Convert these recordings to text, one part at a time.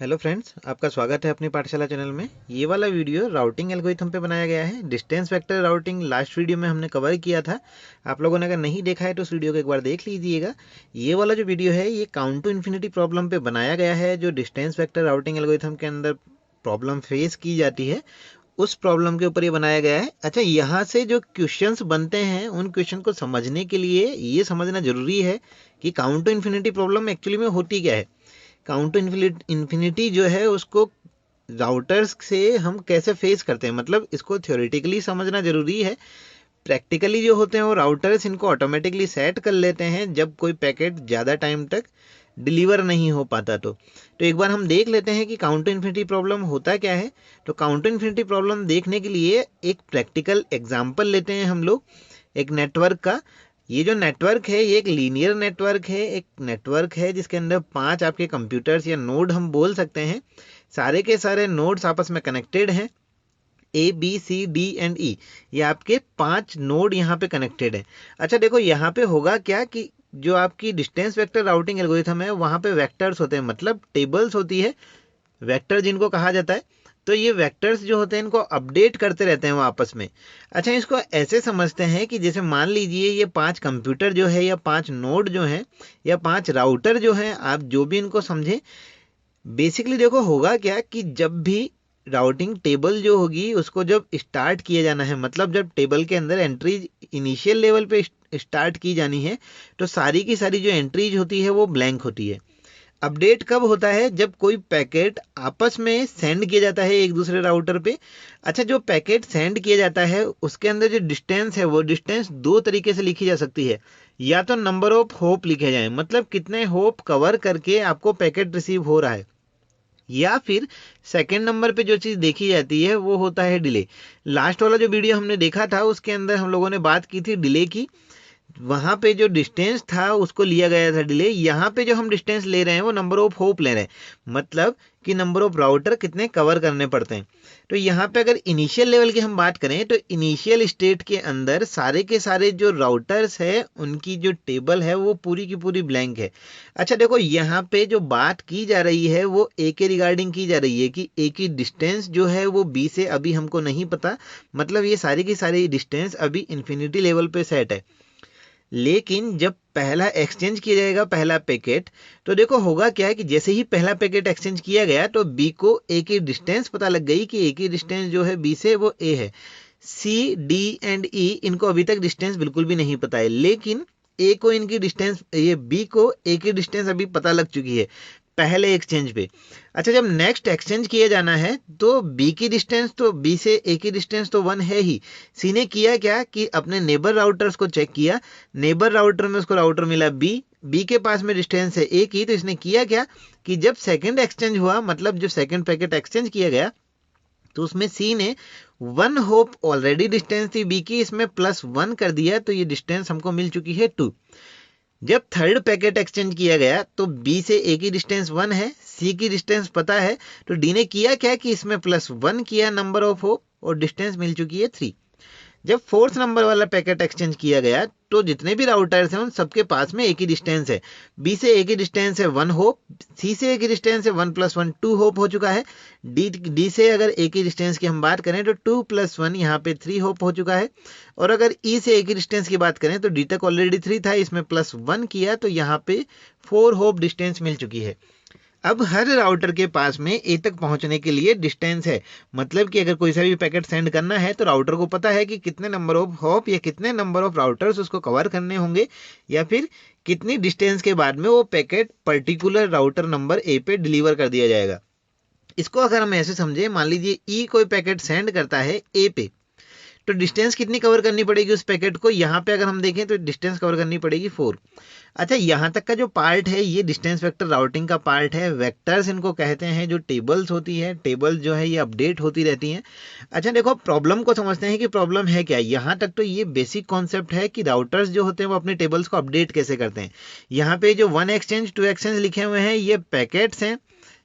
Hello friends, आपका स्वागत है अपनी पाठशाला चैनल में। ये वाला वीडियो राउटिंग एल्गोरिथम पे बनाया गया है। Distance vector routing last video में हमने कवर किया था। आप लोगों ने अगर नहीं देखा है तो उस वीडियो को एक बार देख लीजिएगा। ये वाला जो वीडियो है ये काउंट टू इन्फिनिटी प्रॉब्लम पे बनाया गया है, जो डिस्टेंस वेक्टर राउटिंग एल्गोरिथम के अंदर प्रॉब्लम फेस की जाती है उस प्रॉब्लम के ऊपर ये बनाया गया है। अच्छा, यहाँ से जो क्वेश्चंस बनते हैं उन क्वेश्चन को समझने के लिए ये समझना जरूरी है कि count to infinity problem actually में होती क्या है। काउंट टू इन्फिनिटी जो है उसको राउटर्स से हम कैसे फेस करते हैं, मतलब इसको थ्योरेटिकली समझना जरूरी है। प्रैक्टिकली जो होते हैं वो राउटर्स इनको ऑटोमेटिकली सेट कर लेते हैं जब कोई पैकेट ज़्यादा टाइम तक डिलीवर नहीं हो पाता। तो एक बार हम देख लेते हैं कि काउंट टू इन्फिनिटी प्रॉब्लम होता क्या है। तो काउंट टू इन्फिनिटी प्रॉब्लम देखने के लिए एक प्रैक्टिकल एग्जाम्पल लेते हैं हम लोग, एक नेटवर्क का। ये जो नेटवर्क है ये एक लीनियर नेटवर्क है, एक नेटवर्क है जिसके अंदर 5 आपके कंप्यूटर्स या नोड हम बोल सकते हैं। सारे के सारे नोड्स आपस में कनेक्टेड हैं। A B C D and E, ये आपके 5 नोड यहाँ पे कनेक्टेड है। अच्छा देखो, यहाँ पे होगा क्या कि जो आपकी डिस्टेंस वेक्टर राउटिंग एल्गोरिथम है वहाँ पे वेक्टर्स होते हैं, मतलब टेबल्स होती है, वेक्टर जिनको कहा जाता है। तो ये वेक्टर्स जो होते हैं इनको अपडेट करते रहते हैं वो आपस में। अच्छा, इसको ऐसे समझते हैं कि जैसे मान लीजिए ये 5 कंप्यूटर जो है या 5 नोड जो हैं या 5 राउटर जो हैं, आप जो भी इनको समझें। बेसिकली देखो होगा क्या कि जब भी राउटिंग टेबल जो होगी उसको जब स्टार्ट किया जाना है, मतलब जब टेबल के अंदर एंट्रीज इनिशियल लेवल पे स्टार्ट की जानी है, तो सारी की सारी जो एंट्रीज होती है वो ब्लैंक होती है। अपडेट कब होता है? जब कोई पैकेट आपस में सेंड किया जाता है एक दूसरे राउटर पे। अच्छा, जो पैकेट सेंड किया जाता है उसके अंदर जो डिस्टेंस है वो डिस्टेंस दो तरीके से लिखी जा सकती है। या तो नंबर ऑफ होप लिखे जाए, मतलब कितने होप कवर करके आपको पैकेट रिसीव हो रहा है, या फिर सेकंड नंबर पे जो चीज देखी जाती है वो होता है डिले। लास्ट वाला जो वीडियो हमने देखा था उसके अंदर हम लोगों ने बात की थी डिले की। वहां पे जो डिस्टेंस था उसको लिया गया था डिले। यहाँ पे जो हम डिस्टेंस ले रहे हैं वो नंबर ऑफ होप ले रहे हैं, मतलब कि नंबर ऑफ राउटर कितने कवर करने पड़ते हैं। तो यहाँ पे अगर इनिशियल लेवल की हम बात करें तो इनिशियल स्टेट के अंदर सारे के सारे जो राउटर्स है उनकी जो टेबल है वो पूरी की पूरी ब्लैंक है। अच्छा देखो, यहाँ पे जो बात की जा रही है वो ए के रिगार्डिंग की जा रही है कि ए की डिस्टेंस जो है वो बी से अभी हमको नहीं पता, मतलब ये सारी की सारी डिस्टेंस अभी इन्फिनिटी लेवल पे सेट है। लेकिन जब पहला एक्सचेंज किया जाएगा पहला पैकेट, तो देखो होगा क्या है कि जैसे ही पहला पैकेट एक्सचेंज किया गया तो बी को ए की डिस्टेंस पता लग गई कि ए की डिस्टेंस जो है बी से वो ए है। सी डी एंड ई इनको अभी तक डिस्टेंस बिल्कुल भी नहीं पता है, लेकिन ए को इनकी डिस्टेंस, ये बी को ए की डिस्टेंस अभी पता लग चुकी है पहले एक्सचेंज पे। अच्छा, जब नेक्स्ट एक्सचेंज किया जाना है तो बी की डिस्टेंस, तो बी से ए की डिस्टेंस तो 1 है ही। सी ने किया क्या कि अपने नेबर राउटर्स को चेक किया, नेबर राउटर में उसको राउटर मिला बी, बी के पास में डिस्टेंस है ए की। तो इसने किया क्या कि जब सेकंड एक्सचेंज हुआ, मतलब जो सेकंड पैकेट एक्सचेंज किया गया, तो उसमें सी ने 1 होप, ऑलरेडी डिस्टेंस थी बी की, इसमें +1 कर दिया, तो ये डिस्टेंस हमको मिल चुकी है 2। जब थर्ड पैकेट एक्सचेंज किया गया तो बी से ए की डिस्टेंस 1 है, सी की डिस्टेंस पता है, तो डी ने किया क्या कि इसमें +1 किया नंबर ऑफ होप और डिस्टेंस मिल चुकी है 3। जब फोर्थ नंबर वाला पैकेट एक्सचेंज किया गया तो जितने भी राउटर्स हैं उन सबके पास में एक ही डिस्टेंस है। बी से ए की डिस्टेंस है 1 होप, सी से ए की डिस्टेंस है 1 + 1 2 होप हो चुका है। डी से अगर ए की डिस्टेंस की हम बात करें तो 2 + 1 यहाँ पे 3 होप हो चुका है। और अगर ई से ए की डिस्टेंस की बात करें तो डी तक ऑलरेडी 3 था, इसमें +1 किया तो यहाँ पे 4 होप डिस्टेंस मिल चुकी है। अब हर राउटर के पास में ए तक पहुंचने के लिए डिस्टेंस है, मतलब कि अगर कोई सा भी पैकेट सेंड करना है तो राउटर को पता है कि कितने नंबर ऑफ हॉप या कितने नंबर ऑफ राउटर्स उसको कवर करने होंगे, या फिर कितनी डिस्टेंस के बाद में वो packet particular router number A पे डिलीवर कर दिया जाएगा। इसको अगर हम ऐसे समझे, मान लीजिए ई कोई पैकेट सेंड करता है ए पे, तो डिस्टेंस कितनी कवर करनी पड़ेगी उस पैकेट को? यहाँ पे अगर हम देखें तो डिस्टेंस कवर करनी पड़ेगी 4। अच्छा, यहाँ तक का जो पार्ट है ये डिस्टेंस वेक्टर राउटिंग का पार्ट है। वेक्टर्स इनको कहते हैं, जो टेबल्स होती है, टेबल जो है ये अपडेट होती रहती हैं। अच्छा देखो, प्रॉब्लम को समझते हैं कि प्रॉब्लम है क्या। यहाँ तक तो ये बेसिक कॉन्सेप्ट है कि राउटर्स जो होते हैं वो अपने टेबल्स को अपडेट कैसे करते हैं। यहाँ पे जो 1 एक्सचेंज 2 एक्सचेंज लिखे हुए हैं ये पैकेट्स हैं,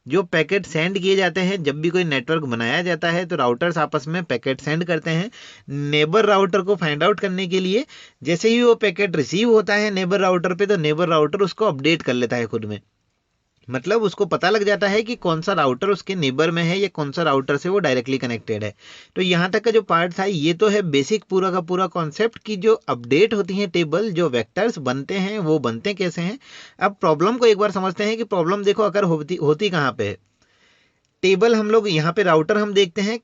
जो पैकेट सेंड किए जाते हैं। जब भी कोई नेटवर्क बनाया जाता है तो राउटर्स आपस में पैकेट सेंड करते हैं नेबर राउटर को फाइंड आउट करने के लिए। जैसे ही वो पैकेट रिसीव होता है नेबर राउटर पे, तो नेबर राउटर उसको अपडेट कर लेता है खुद में। मतलब उसको पता लग जाता है कि कौन सा राउटर उसके नेबर में है या कौन सा राउटर से वो डायरेक्टली कनेक्टेड है। तो यहाँ तक का जो पार्ट था ये तो है बेसिक पूरा का पूरा कॉन्सेप्ट की जो अपडेट होती है टेबल, जो वेक्टर्स बनते हैं वो बनते कैसे हैं। अब प्रॉब्लम को एक बार समझते हैं कि प्रॉब्लम देखो अगर होती कहाँ पे है। टेबल हम लोग यहाँ पे राउटर हम देखते हैं,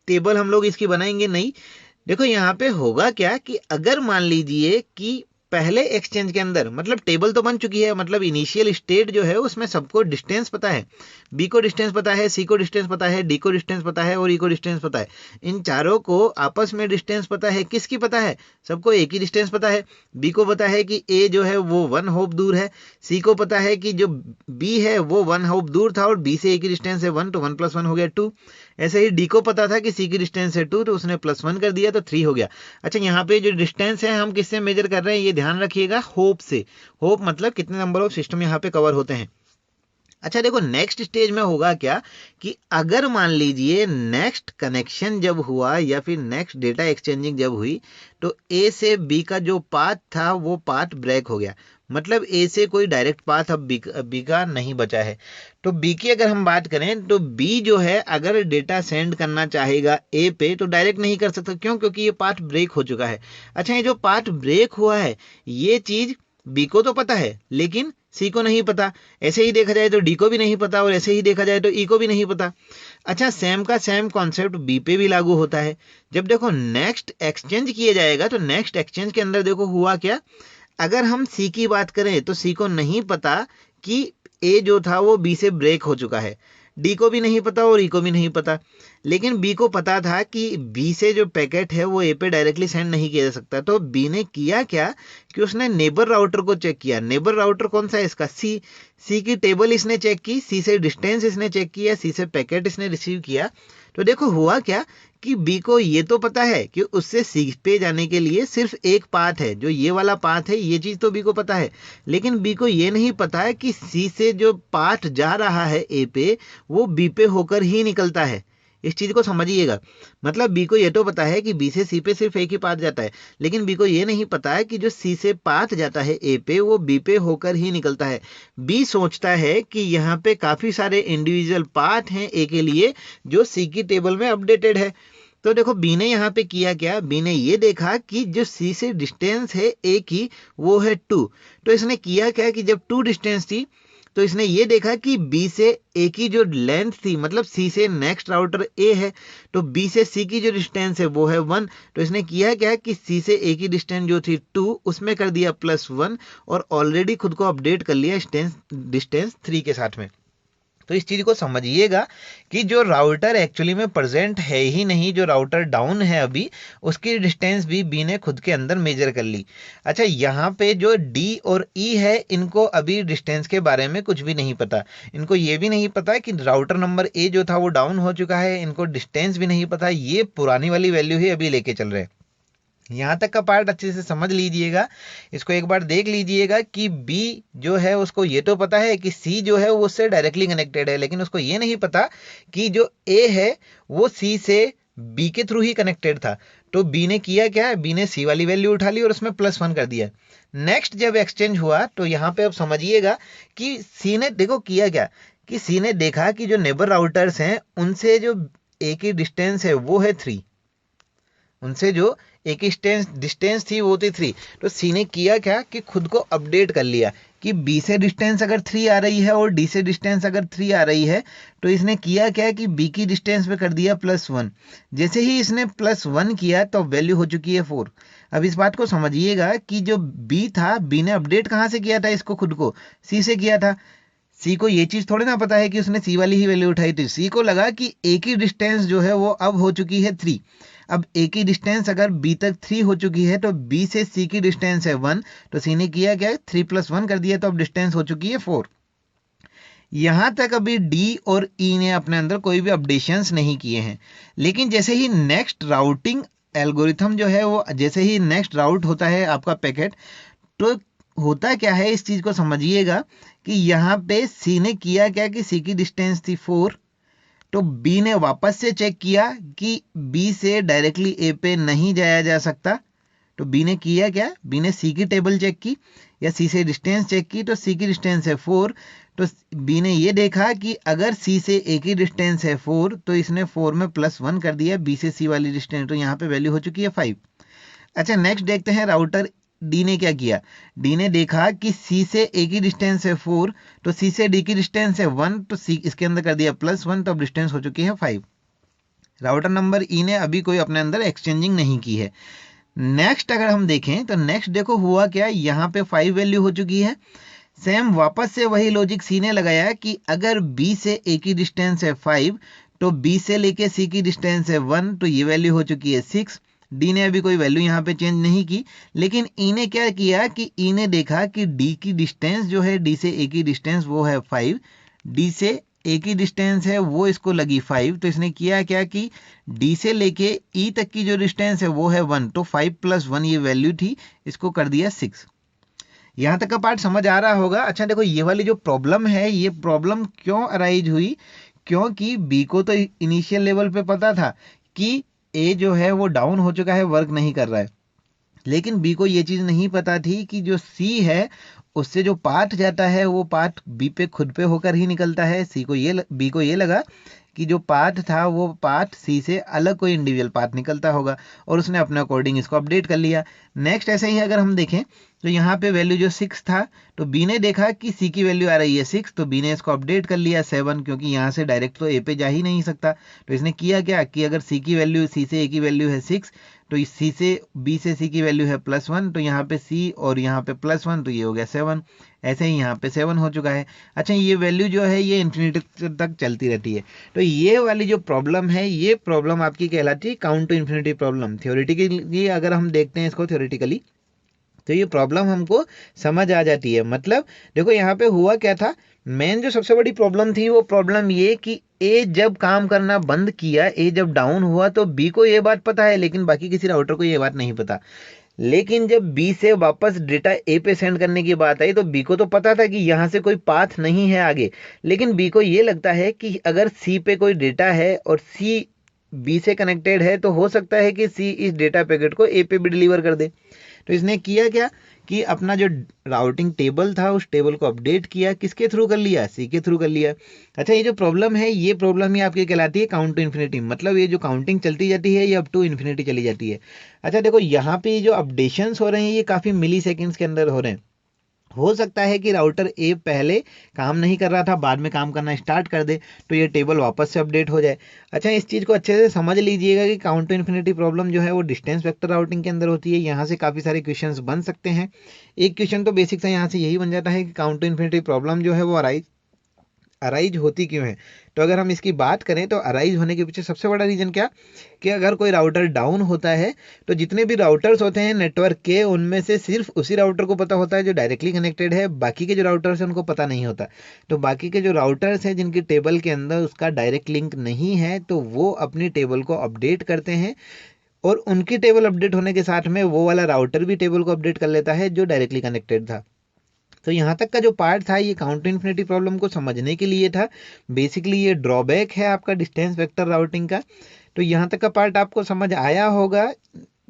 टेबल हम लोग इसकी बनाएंगे नहीं। देखो यहाँ पे होगा क्या कि अगर मान लीजिए कि पहले एक्सचेंज के अंदर मतलब टेबल तो बन चुकी है, मतलब इनिशियल स्टेट जो है उसमें सबको डिस्टेंस पता है, बी को डिस्टेंस पता है, सी को डिस्टेंस पता है, डी को डिस्टेंस पता है और ई को डिस्टेंस पता है। इन चारों को आपस में डिस्टेंस पता है, किसकी पता है, सबको एक ही डिस्टेंस पता है। बी को पता है कि ए जो है वो 1 होप दूर है, सी को पता है कि जो बी है वो 1 होप दूर था और बी से ए की डिस्टेंस है 1, तो 1 + 1 हो गया 2। ऐसे ही डी को पता था कि सी की डिस्टेंस है 2, तो उसने +1 कर दिया तो 3 हो गया। अच्छा यहाँ पे जो डिस्टेंस है हम किससे मेजर कर रहे हैं ये ध्यान रखिएगा, होप से। होप मतलब कितने नंबर ऑफ सिस्टम यहाँ पे कवर होते हैं। अच्छा देखो नेक्स्ट स्टेज में होगा क्या कि अगर मान लीजिए नेक्स्ट कनेक्शन जब हुआ या फिर नेक्स्ट डेटा एक्सचेंजिंग जब हुई तो ए से बी का जो पाथ था वो पाथ ब्रेक हो गया, मतलब ए से कोई डायरेक्ट पाथ अब बी का नहीं बचा है। तो बी की अगर हम बात करें तो बी जो है अगर डेटा सेंड करना चाहेगा ए पे तो डायरेक्ट नहीं कर सकता, क्यों, क्योंकि ये पाथ ब्रेक हो चुका है। अच्छा ये जो पाथ ब्रेक हुआ है ये चीज बी को तो पता है लेकिन सी को नहीं पता, ऐसे ही देखा जाए तो डी को भी नहीं पता और ऐसे ही देखा जाए तो ई को भी नहीं पता। अच्छा सेम का सेम कॉन्सेप्ट बी पे भी लागू होता है। जब देखो नेक्स्ट एक्सचेंज किया जाएगा तो नेक्स्ट एक्सचेंज के अंदर देखो हुआ क्या, अगर हम सी की बात करें तो सी को नहीं पता कि ए जो था वो बी से ब्रेक हो चुका है, डी को भी नहीं पता और ई को भी नहीं पता, लेकिन बी को पता था कि बी से जो पैकेट है वो ए पे डायरेक्टली सेंड नहीं किया जा सकता। तो बी ने किया क्या कि उसने नेबर राउटर को चेक किया। नेबर राउटर कौन सा है इसका, सी। सी की टेबल इसने चेक की, सी से डिस्टेंस इसने चेक किया, सी से पैकेट इसने रिसीव किया। तो देखो हुआ क्या कि बी को ये तो पता है कि उससे सी पे जाने के लिए सिर्फ एक पाथ है, जो ये वाला पाथ है, ये चीज तो बी को पता है, लेकिन बी को ये नहीं पता है कि सी से जो पाथ जा रहा है ए पे वो बी पे होकर ही निकलता है। इस चीज को समझिएगा, मतलब बी को ये तो पता है कि बी से सी पे सिर्फ एक ही पाथ जाता है, लेकिन बी को ये नहीं पता है कि जो सी से पाथ जाता है ए पे वो बी पे होकर ही निकलता है। बी सोचता है कि यहाँ पे काफी सारे इंडिविजुअल पाथ हैं ए के लिए जो सी की टेबल में अपडेटेड है। तो देखो बी ने यहाँ पे किया क्या, बी ने ये देखा कि जो सी से डिस्टेंस है ए की वो है 2। तो इसने किया क्या कि जब 2 डिस्टेंस थी तो इसने ये देखा कि बी से ए की जो लेंथ थी, मतलब सी से नेक्स्ट राउटर ए है तो बी से सी की जो डिस्टेंस है वो है 1। तो इसने किया क्या कि सी से ए की डिस्टेंस जो थी 2 उसमें कर दिया +1 और ऑलरेडी खुद को अपडेट कर लिया डिस्टेंस 3 के साथ में। तो इस चीज को समझिएगा कि जो राउटर एक्चुअली में प्रेजेंट है ही नहीं, जो राउटर डाउन है अभी उसकी डिस्टेंस भी बी ने खुद के अंदर मेजर कर ली। अच्छा यहाँ पे जो डी और ई है इनको अभी डिस्टेंस के बारे में कुछ भी नहीं पता, इनको ये भी नहीं पता कि राउटर नंबर ए जो था वो डाउन हो चुका है, इनको डिस्टेंस भी नहीं पता, ये पुरानी वाली वैल्यू ही अभी लेके चल रहे हैं। यहाँ तक का पार्ट अच्छे से समझ लीजिएगा, इसको एक बार देख लीजिएगा कि बी जो है उसको ये तो पता है कि सी जो है वो उससे डायरेक्टली कनेक्टेड है, लेकिन उसको ये नहीं पता कि जो ए है वो सी से बी के थ्रू ही कनेक्टेड था। तो बी ने किया क्या, बी ने सी वाली वैल्यू उठा ली और उसमें +1 कर दिया। नेक्स्ट जब एक्सचेंज हुआ तो यहाँ पे अब समझिएगा कि सी ने देखो किया क्या कि सी ने देखा कि जो नेबर राउटर्स हैं उनसे जो ए की डिस्टेंस है वो है 3, उनसे जो एक डिस्टेंस थी वो थी 3। तो सी ने किया क्या कि खुद को अपडेट कर लिया कि बी से डिस्टेंस अगर 3 आ रही है और डी से डिस्टेंस अगर 3 आ रही है तो इसने किया क्या कि बी की डिस्टेंस पे कर दिया +1। जैसे ही इसने +1 किया तो वैल्यू हो चुकी है 4। अब इस बात को समझिएगा कि जो बी था, बी ने अपडेट कहाँ से किया था इसको, खुद को सी से किया था। सी को ये चीज थोड़ी ना पता है कि उसने सी वाली ही वैल्यू उठाई थी, सी को लगा कि ए की डिस्टेंस जो है वो अब हो चुकी है 3। अब ए की डिस्टेंस अगर बी तक 3 हो चुकी है तो बी से सी की डिस्टेंस है 1, तो सी ने किया क्या 3 + 1 कर दिया, तो अब डिस्टेंस हो चुकी है 4। यहां तक अभी डी और ई ने अपने अंदर कोई भी अपडेशंस नहीं किए हैं, लेकिन जैसे ही नेक्स्ट राउटिंग एल्गोरिथम जो है वो जैसे ही नेक्स्ट राउट होता है आपका पैकेट, तो होता क्या है इस चीज को समझिएगा कि यहाँ पे सी ने किया क्या कि सी की डिस्टेंस थी 4, तो बी ने वापस से चेक किया कि बी से डायरेक्टली ए पे नहीं जाया जा सकता। तो बी ने किया क्या, बी ने सी की टेबल चेक की या सी से डिस्टेंस चेक की, तो सी की डिस्टेंस है 4। तो बी ने ये देखा कि अगर सी से ए की डिस्टेंस है 4, तो इसने 4 में +1 कर दिया बी से सी वाली डिस्टेंस, तो यहाँ पे वैल्यू हो चुकी है 5। अच्छा नेक्स्ट देखते हैं राउटर डी ने क्या किया। डी ने देखा कि सी से ए की डिस्टेंस है 4, तो सी से डी की डिस्टेंस है 1, तो सी इसके अंदर कर दिया +1, तो अब डिस्टेंस हो चुकी है 5। राउटर नंबर ई ने अभी कोई अपने अंदर एक्सचेंजिंग नहीं की है। नेक्स्ट अगर हम देखें तो नेक्स्ट देखो हुआ क्या, यहाँ पे 5 वैल्यू हो चुकी है। सेम वापस से वही लॉजिक सी ने लगाया कि अगर बी से ए की डिस्टेंस है 5, तो बी से लेके सी की डिस्टेंस है 1, तो ये वैल्यू हो चुकी है 6। डी ने अभी कोई वैल्यू यहाँ पे चेंज नहीं की, लेकिन ई ने क्या किया कि ई ने देखा कि डी की डिस्टेंस जो है, डी से ए की डिस्टेंस वो है 5, डी से ए की डिस्टेंस है वो इसको लगी 5, तो इसने किया क्या कि डी से लेके ई तक की जो डिस्टेंस है वो है 1, तो 5 + 1 ये वैल्यू थी, इसको कर दिया 6। यहाँ तक का पार्ट समझ आ रहा होगा। अच्छा देखो ये वाली जो प्रॉब्लम है, ये प्रॉब्लम क्यों अराइज हुई, क्योंकि बी को तो इनिशियल लेवल पे पता था कि ए जो है वो डाउन हो चुका है, वर्क नहीं कर रहा है, लेकिन बी को ये चीज़ नहीं पता थी कि जो सी है उससे जो पाथ जाता है वो पाथ बी पे खुद पे होकर ही निकलता है। बी को ये लगा कि जो पाथ था वो पाथ सी से अलग कोई इंडिविजुअल पाथ निकलता होगा, और उसने अपने अकॉर्डिंग इसको अपडेट कर लिया। नेक्स्ट ऐसे ही अगर हम देखें तो यहाँ पे वैल्यू जो 6 था, तो बी ने देखा कि सी की वैल्यू आ रही है 6, तो बी ने इसको अपडेट कर लिया 7, क्योंकि यहाँ से डायरेक्ट तो ए पे जा ही नहीं सकता। तो इसने किया क्या कि अगर सी की वैल्यू सी से ए की वैल्यू है 6, तो इस सी से बी से सी की वैल्यू है +1, तो यहाँ पे सी और यहाँ पे +1, तो ये हो गया 7। ऐसे ही यहाँ पे 7 हो चुका है। अच्छा ये वैल्यू जो है ये इन्फिनिटी तक चलती रहती है। तो ये वाली जो प्रॉब्लम है, ये प्रॉब्लम आपकी कहलाती है count to infinity problem. Theoretically अगर हम देखते हैं इसको थ्योरेटिकली, तो ये प्रॉब्लम हमको समझ आ जाती है। मतलब देखो यहाँ पे हुआ क्या था, मेन जो सबसे बड़ी प्रॉब्लम थी वो प्रॉब्लम ये कि ए जब काम करना बंद किया, ए जब डाउन हुआ, तो बी को ये बात पता है, लेकिन बाकी किसी राउटर को ये बात नहीं पता। लेकिन जब बी से वापस डेटा ए पे सेंड करने की बात आई, तो बी को तो पता था कि यहाँ से कोई पाथ नहीं है आगे, लेकिन बी को ये लगता है कि अगर सी पे कोई डेटा है और सी बी से कनेक्टेड है, तो हो सकता है कि सी इस डेटा पैकेट को ए पे भी डिलीवर कर दे। तो इसने किया क्या कि अपना जो राउटिंग टेबल था उस टेबल को अपडेट किया, किसके थ्रू कर लिया, सी के थ्रू कर लिया। अच्छा ये जो प्रॉब्लम है, ये प्रॉब्लम ही आपकी कहलाती है काउंट टू इन्फिनिटी। मतलब ये जो काउंटिंग चलती जाती है ये अप टू इन्फिनिटी चली जाती है। अच्छा देखो यहाँ पे जो अपडेशंस हो रहे हैं ये काफ़ी मिली सेकेंड्स के अंदर हो रहे हैं। हो सकता है कि राउटर ए पहले काम नहीं कर रहा था, बाद में काम करना स्टार्ट कर दे, तो ये टेबल वापस से अपडेट हो जाए। अच्छा इस चीज़ को अच्छे से समझ लीजिएगा कि काउंट टू इन्फिनिटी प्रॉब्लम जो है वो डिस्टेंस वेक्टर राउटिंग के अंदर होती है। यहाँ से काफ़ी सारे क्वेश्चंस बन सकते हैं। एक क्वेश्चन तो बेसिक सा यहाँ से यही बन जाता है कि काउंट टू इन्फिनिटी प्रॉब्लम जो है वो अराइज होती क्यों है। तो अगर हम इसकी बात करें तो अराइज होने के पीछे सबसे बड़ा रीज़न क्या, कि अगर कोई राउटर डाउन होता है, तो जितने भी राउटर्स होते हैं नेटवर्क के, उनमें से सिर्फ उसी राउटर को पता होता है जो डायरेक्टली कनेक्टेड है, बाकी के जो राउटर्स हैं उनको पता नहीं होता। तो बाकी के जो राउटर्स हैं जिनकी टेबल के अंदर उसका डायरेक्ट लिंक नहीं है, तो वो अपनी टेबल को अपडेट करते हैं, और उनकी टेबल अपडेट होने के साथ में वो वाला राउटर भी टेबल को अपडेट कर लेता है जो डायरेक्टली कनेक्टेड था। तो यहाँ तक का जो पार्ट था ये काउंट टू इन्फिनिटी प्रॉब्लम को समझने के लिए था। बेसिकली ये ड्रॉबैक है आपका डिस्टेंस वेक्टर राउटिंग का। तो यहाँ तक का पार्ट आपको समझ आया होगा।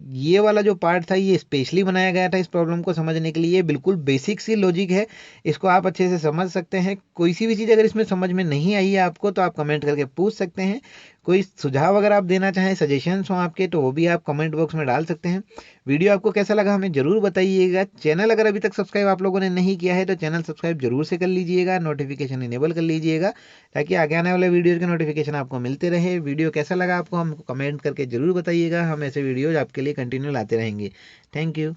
ये वाला जो पार्ट था ये स्पेशली बनाया गया था इस प्रॉब्लम को समझने के लिए। बिल्कुल बेसिक सी लॉजिक है, इसको आप अच्छे से समझ सकते हैं। कोई सी भी चीज़ अगर इसमें समझ में नहीं आई है आपको, तो आप कमेंट करके पूछ सकते हैं। कोई सुझाव अगर आप देना चाहें, सजेशंस हो आपके, तो वो भी आप कमेंट बॉक्स में डाल सकते हैं। वीडियो आपको कैसा लगा हमें ज़रूर बताइएगा। चैनल अगर अभी तक सब्सक्राइब आप लोगों ने नहीं किया है तो चैनल सब्सक्राइब जरूर से कर लीजिएगा, नोटिफिकेशन इनेबल कर लीजिएगा, ताकि आगे आने वाले वीडियोज़ के नोटिफिकेशन आपको मिलते रहे। वीडियो कैसा लगा आपको हमको कमेंट करके ज़रूर बताइएगा। हम ऐसे वीडियोज़ आपके लिए कंटिन्यू लाते रहेंगे। Thank you.